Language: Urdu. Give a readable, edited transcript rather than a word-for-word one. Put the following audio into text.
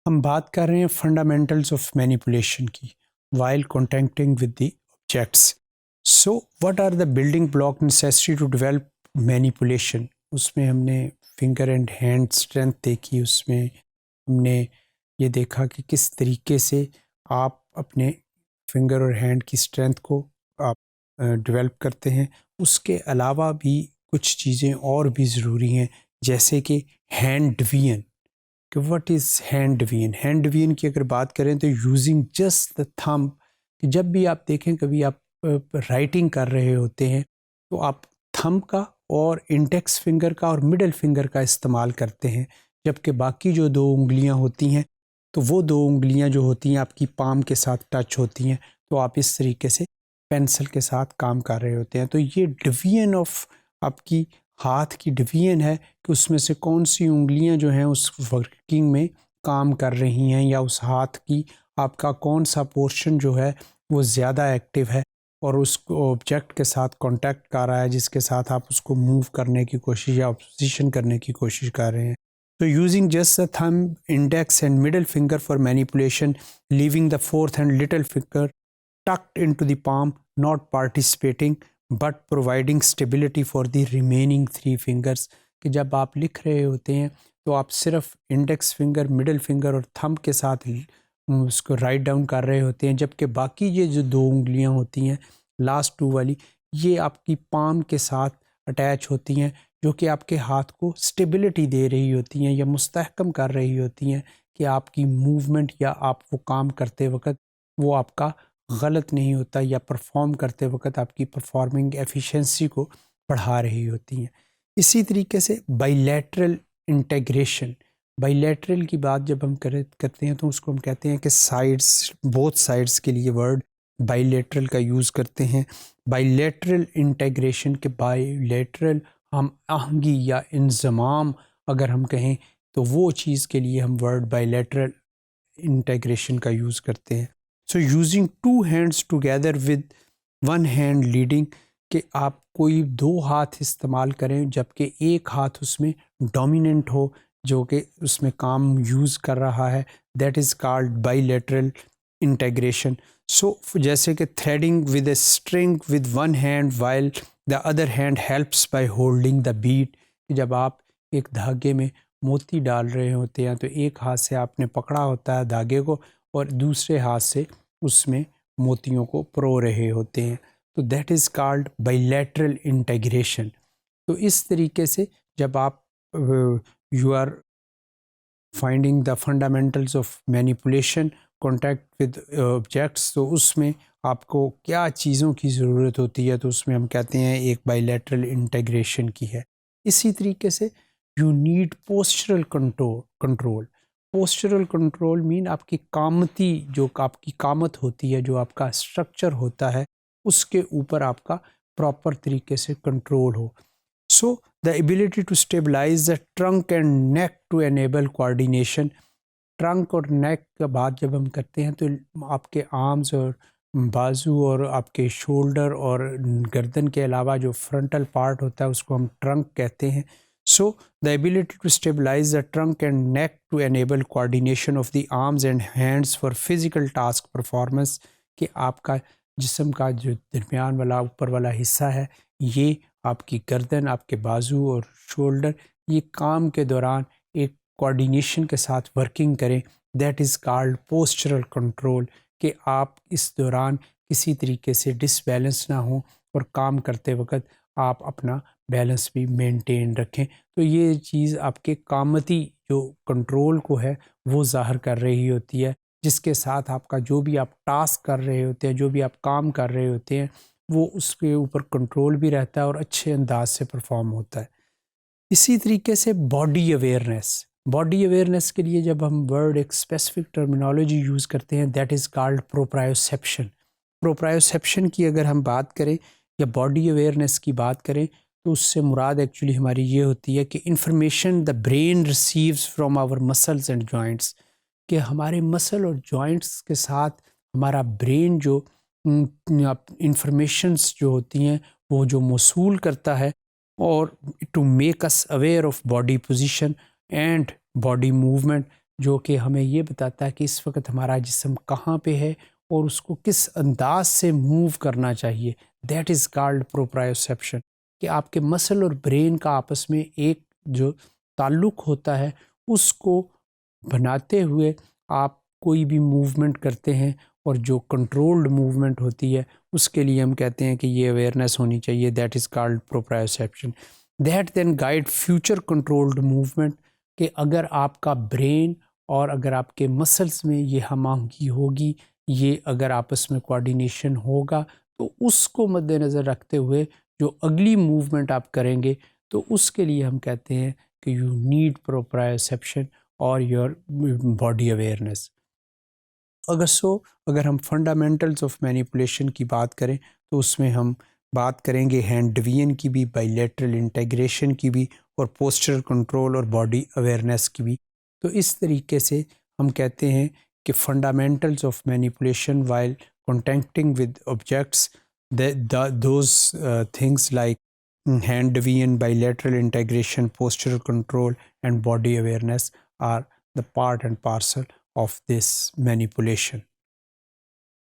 ہم بات کر رہے ہیں فنڈامنٹلز آف مینیپولیشن کی while contacting with the objects. So what are the building block necessary to develop manipulation. اس میں ہم نے فنگر اینڈ ہینڈ اسٹرینتھ دیکھی. اس میں ہم نے یہ دیکھا کہ کس طریقے سے آپ اپنے فنگر اور ہینڈ کی اسٹرینتھ کو آپ ڈیولپ کرتے ہیں. اس کے علاوہ بھی کچھ چیزیں اور بھی ضروری ہیں، جیسے کہ ہینڈ ڈویژن. کہ what is hand division. Hand division کی اگر بات کریں تو یوزنگ جسٹ دا تھمب. کہ جب بھی آپ دیکھیں کبھی آپ رائٹنگ کر رہے ہوتے ہیں تو آپ تھمب کا اور انڈیکس فنگر کا اور مڈل فنگر کا استعمال کرتے ہیں، جبکہ باقی جو دو انگلیاں ہوتی ہیں تو وہ دو انگلیاں جو ہوتی ہیں آپ کی پام کے ساتھ ٹچ ہوتی ہیں، تو آپ اس طریقے سے پینسل کے ساتھ کام کر رہے ہوتے ہیں. تو یہ ڈویژن آف آپ کی ہاتھ کی ڈویژن ہے کہ اس میں سے کون سی انگلیاں جو ہیں اس ورکنگ میں کام کر رہی ہیں، یا اس ہاتھ کی آپ کا کون سا پورشن جو ہے وہ زیادہ ایکٹیو ہے اور اس کو آبجیکٹ کے ساتھ کانٹیکٹ کر رہا ہے، جس کے ساتھ آپ اس کو موو کرنے کی کوشش یا پوزیشن کرنے کی کوشش کر رہے ہیں. تو using just the thumb index and middle finger for manipulation, leaving the fourth and little finger tucked into the palm, not participating but providing stability for the remaining three fingers. کہ جب آپ لکھ رہے ہوتے ہیں تو آپ صرف انڈیکس فنگر، مڈل فنگر اور تھمب کے ساتھ اس کو رائٹ ڈاؤن کر رہے ہوتے ہیں، جبکہ باقی یہ جو دو انگلیاں ہوتی ہیں لاسٹ ٹو والی، یہ آپ کی پام کے ساتھ اٹیچ ہوتی ہیں، جو کہ آپ کے ہاتھ کو اسٹیبلٹی دے رہی ہوتی ہیں یا مستحکم کر رہی ہوتی ہیں کہ آپ کی موومنٹ یا آپ وہ کام کرتے وقت وہ آپ کا غلط نہیں ہوتا، یا پرفارم کرتے وقت آپ کی پرفارمنگ ایفیشنسی کو بڑھا رہی ہوتی ہیں. اسی طریقے سے by lateral integration. By lateral کی بات جب ہم کرتے ہیں تو اس کو ہم کہتے ہیں کہ سائڈس، بوتھ سائڈس کے لیے ورڈ بائی لیٹرل کا یوز کرتے ہیں. بائی لیٹرل انٹیگریشن کے بائی لیٹرل ہم آہنگی یا انضمام اگر ہم کہیں تو وہ چیز کے لیے ہم ورڈ بائی لیٹرل انٹیگریشن کا یوز کرتے ہیں. So using two hands together with one hand leading, کہ آپ کوئی دو ہاتھ استعمال کریں جبکہ ایک ہاتھ اس میں ڈومیننٹ ہو جو کہ اس میں کام یوز کر رہا ہے، that is called bilateral integration. So جیسے کہ threading with a string with one hand while the other hand helps by holding the bat. جب آپ ایک دھاگے میں موتی ڈال رہے ہوتے ہیں تو ایک ہاتھ سے آپ نے پکڑا ہوتا ہے دھاگے کو اور دوسرے ہاتھ سے اس میں موتیوں کو پرو رہے ہوتے ہیں، تو that is called bilateral integration. تو اس طریقے سے جب آپ you are finding the fundamentals of manipulation contact with objects, تو اس میں آپ کو کیا چیزوں کی ضرورت ہوتی ہے، تو اس میں ہم کہتے ہیں ایک بائی لیٹرل انٹیگریشن کی ہے. اسی طریقے سے you need postural control. Postural control مین آپ کی قامتی، جو آپ کی قامت ہوتی ہے، جو آپ کا اسٹرکچر ہوتا ہے، اس کے اوپر آپ کا پراپر طریقے سے کنٹرول ہو. So the ability to stabilise the trunk and neck to enable coordination. Trunk اور نیک کا بات جب ہم کرتے ہیں تو آپ کے آرمز اور بازو اور آپ کے شولڈر اور گردن کے علاوہ جو فرنٹل پارٹ ہوتا ہے اس کو ہم ٹرنک کہتے ہیں. So, the ability to stabilize the trunk and neck to enable coordination of the arms and hands for physical task performance. کہ آپ کا جسم کا جو درمیان والا اوپر والا حصہ ہے، یہ آپ کی گردن، آپ کے بازو اور شولڈر، یہ کام کے دوران ایک کوآرڈینیشن کے ساتھ ورکنگ کریں. That is called پوسچرل control. کہ آپ اس دوران کسی طریقے سے ڈس بیلنس نہ ہوں اور کام کرتے وقت آپ اپنا بیلنس بھی مینٹین رکھیں. تو یہ چیز آپ کے قامتی جو کنٹرول کو ہے وہ ظاہر کر رہی ہوتی ہے، جس کے ساتھ آپ کا جو بھی آپ ٹاسک کر رہے ہوتے ہیں، جو بھی آپ کام کر رہے ہوتے ہیں، وہ اس کے اوپر کنٹرول بھی رہتا ہے اور اچھے انداز سے پرفارم ہوتا ہے. اسی طریقے سے باڈی اویئرنیس. باڈی اویئرنیس کے لیے جب ہم ورڈ ایک اسپیسیفک ٹرمینالوجی یوز کرتے ہیں، دیٹ از کالڈ پروپرائیوسیپشن. پروپرائیوسیپشن کی اگر ہم بات کریں یا باڈی اویئرنیس کی بات کریں تو اس سے مراد ایکچولی ہماری یہ ہوتی ہے کہ information the brain receives from our muscles and joints. کہ ہمارے مسل اور جوائنٹس کے ساتھ ہمارا برین جو انفارمیشنس جو ہوتی ہیں وہ جو موصول کرتا ہے، اور to make us aware of body position and body movement. جو کہ ہمیں یہ بتاتا ہے کہ اس وقت ہمارا جسم کہاں پہ ہے اور اس کو کس انداز سے موو کرنا چاہیے. That is called proprioception. کہ آپ کے مسل اور برین کا آپس میں ایک جو تعلق ہوتا ہے اس کو بناتے ہوئے آپ کوئی بھی موومنٹ کرتے ہیں، اور جو کنٹرولڈ موومنٹ ہوتی ہے اس کے لیے ہم کہتے ہیں کہ یہ اویئرنیس ہونی چاہیے. That is called proprioception. That then guide future controlled movement. کہ اگر آپ کا برین اور اگر آپ کے مسلس میں یہ ہم آہنگی ہوگی، یہ اگر آپس میں کوآرڈینیشن ہوگا، تو اس کو مد نظر رکھتے ہوئے جو اگلی موومنٹ آپ کریں گے تو اس کے لیے ہم کہتے ہیں کہ یو نیڈ پروپرائیوسیپشن اور یور باڈی اویئرنیس. اگر ہم فنڈامنٹلز آف مینیپولیشن کی بات کریں تو اس میں ہم بات کریں گے ہینڈ ڈویژن کی بھی، بائی لیٹرل انٹیگریشن کی بھی، اور پوسچر کنٹرول اور باڈی اویئرنیس کی بھی. تو اس طریقے سے ہم کہتے ہیں کہ fundamentals of manipulation while contacting with objects, those things like hand division, bilateral integration, postural control and body awareness are the part and parcel of this manipulation.